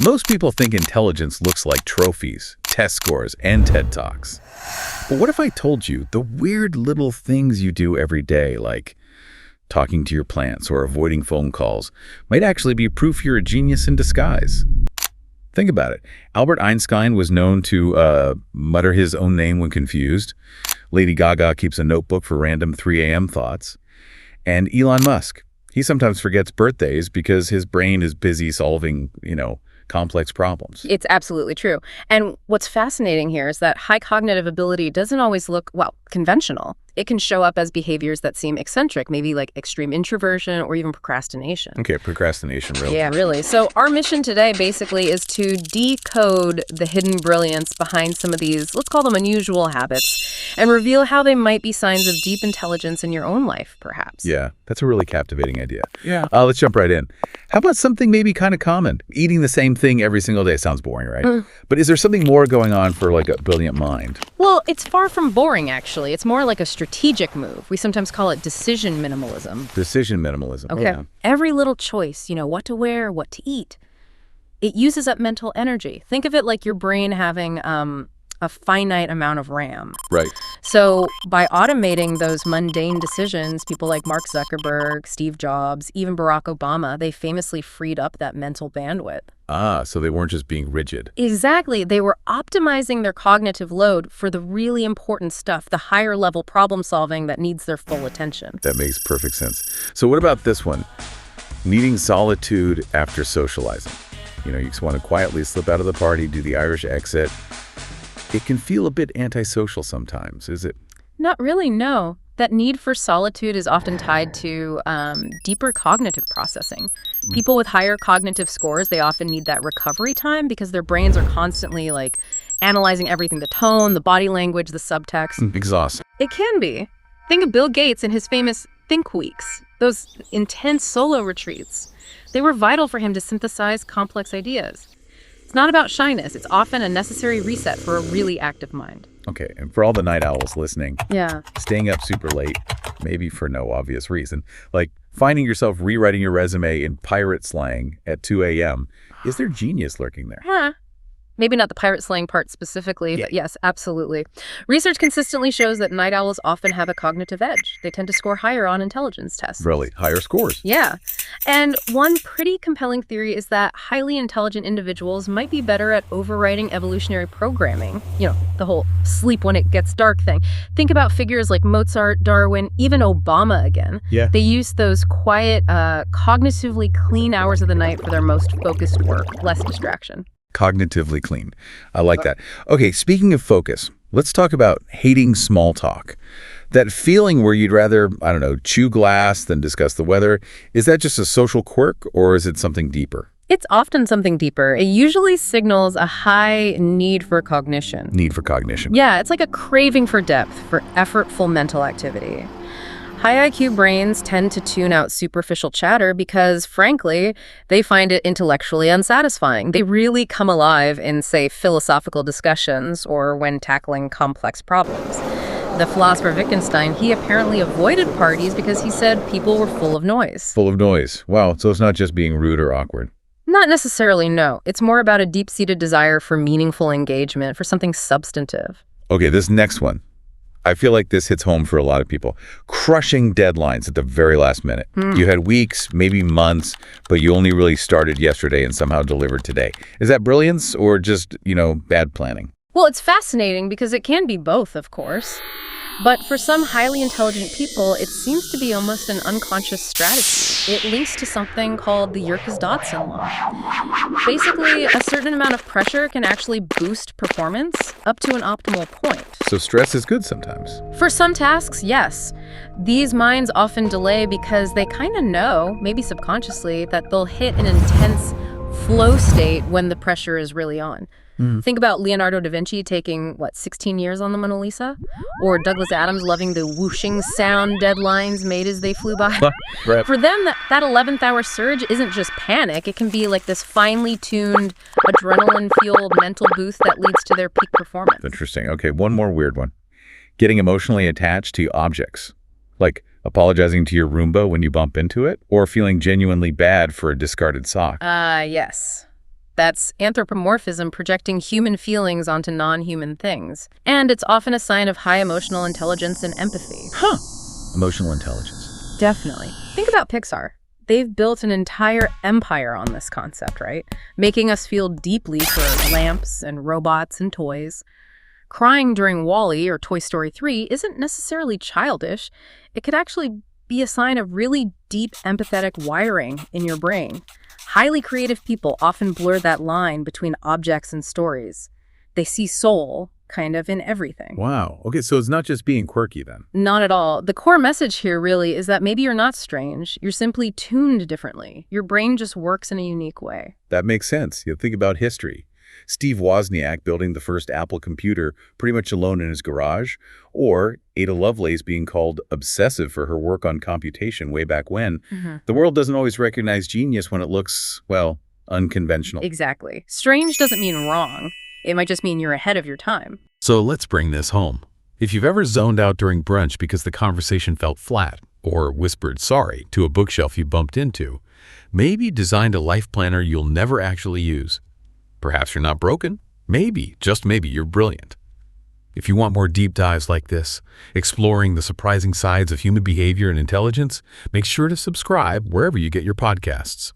Most people think intelligence looks like trophies, test scores, and TED Talks. But what if I told you the weird little things you do every day, like talking to your plants or avoiding phone calls, might actually be proof you're a genius in disguise? Think about it. Albert Einstein was known to mutter his own name when confused. Lady Gaga keeps a notebook for random 3 a.m. thoughts. And Elon Musk, he sometimes forgets birthdays because his brain is busy solving, complex problems. It's absolutely true. And what's fascinating here is that high cognitive ability doesn't always look, conventional. It can show up as behaviors that seem eccentric, maybe like extreme introversion or even procrastination. Okay, procrastination, really. Yeah, really. So our mission today basically is to decode the hidden brilliance behind some of these, let's call them unusual habits, and reveal how they might be signs of deep intelligence in your own life, perhaps. Yeah, that's a really captivating idea. Yeah. Let's jump right in. How about something maybe kind of common? Eating the same thing every single day sounds boring, right? But is there something more going on for like a brilliant mind? Well, it's far from boring, actually. It's more like a strategic move. We sometimes call it decision minimalism. Decision minimalism. Okay. Yeah. Every little choice, what to wear, what to eat, it uses up mental energy. Think of it like your brain having a finite amount of RAM. Right. So by automating those mundane decisions, people like Mark Zuckerberg, Steve Jobs, even Barack Obama, they famously freed up that mental bandwidth. So they weren't just being rigid. Exactly. They were optimizing their cognitive load for the really important stuff, the higher level problem solving that needs their full attention. That makes perfect sense. So what about this one? Needing solitude after socializing. You just want to quietly slip out of the party, do the Irish exit. It can feel a bit antisocial sometimes, is it? Not really, no. That need for solitude is often tied to deeper cognitive processing. People with higher cognitive scores, they often need that recovery time because their brains are constantly analyzing everything, the tone, the body language, the subtext. Exhausting. It can be. Think of Bill Gates and his famous Think Weeks, those intense solo retreats. They were vital for him to synthesize complex ideas. It's not about shyness. It's often a necessary reset for a really active mind. Okay, and for all the night owls listening, Yeah. staying up super late, maybe for no obvious reason, like finding yourself rewriting your resume in pirate slang at 2 a.m., is there genius lurking there? Maybe not the pirate slang part specifically, but yes, absolutely. Research consistently shows that night owls often have a cognitive edge. They tend to score higher on intelligence tests. Really? Higher scores? Yeah. And one pretty compelling theory is that highly intelligent individuals might be better at overriding evolutionary programming. The whole sleep when it gets dark thing. Think about figures like Mozart, Darwin, even Obama again. Yeah. They use those quiet, cognitively clean hours of the night for their most focused work, less distraction. Cognitively clean. I like that. Okay, speaking of focus, let's talk about hating small talk. That feeling where you'd rather, chew glass than discuss the weather, is that just a social quirk or is it something deeper? It's often something deeper. It usually signals a high need for cognition. Need for cognition. Yeah, it's like a craving for depth, for effortful mental activity. High IQ brains tend to tune out superficial chatter because, frankly, they find it intellectually unsatisfying. They really come alive in, say, philosophical discussions or when tackling complex problems. The philosopher Wittgenstein, he apparently avoided parties because he said people were full of noise. Full of noise. Wow, so it's not just being rude or awkward. Not necessarily, no. It's more about a deep-seated desire for meaningful engagement, for something substantive. Okay, this next one. I feel like this hits home for a lot of people. Crushing deadlines at the very last minute. You had weeks, maybe months, but you only really started yesterday and somehow delivered today. Is that brilliance or just, bad planning? Well, it's fascinating because it can be both, of course. But for some highly intelligent people, it seems to be almost an unconscious strategy. It links to something called the Yerkes-Dodson law. Basically, a certain amount of pressure can actually boost performance up to an optimal point. So stress is good sometimes. For some tasks, yes. These minds often delay because they kind of know, maybe subconsciously, that they'll hit an intense flow state when the pressure is really on. Think about Leonardo da Vinci taking, 16 years on the Mona Lisa? Or Douglas Adams loving the whooshing sound deadlines made as they flew by? Right. For them, that 11th hour surge isn't just panic. It can be like this finely tuned, adrenaline-fueled mental boost that leads to their peak performance. Interesting. Okay, one more weird one. Getting emotionally attached to objects. Like apologizing to your Roomba when you bump into it, or feeling genuinely bad for a discarded sock. Yes. That's anthropomorphism projecting human feelings onto non-human things. And it's often a sign of high emotional intelligence and empathy. Huh. Emotional intelligence. Definitely. Think about Pixar. They've built an entire empire on this concept, right? Making us feel deeply for lamps and robots and toys. Crying during WALL-E or Toy Story 3 isn't necessarily childish. It could actually be a sign of really deep empathetic wiring in your brain. Highly creative people often blur that line between objects and stories. They see soul, kind of, in everything. Wow. Okay, so it's not just being quirky then. Not at all. The core message here really is that maybe you're not strange. You're simply tuned differently. Your brain just works in a unique way. That makes sense. You think about history. Steve Wozniak building the first Apple computer pretty much alone in his garage, or Ada Lovelace being called obsessive for her work on computation way back when. The world doesn't always recognize genius when it looks, well, unconventional. Exactly. Strange doesn't mean wrong. It might just mean you're ahead of your time. So let's bring this home. If you've ever zoned out during brunch because the conversation felt flat, or whispered sorry to a bookshelf you bumped into, maybe designed a life planner you'll never actually use. Perhaps you're not broken. Maybe, just maybe, you're brilliant. If you want more deep dives like this, exploring the surprising sides of human behavior and intelligence, make sure to subscribe wherever you get your podcasts.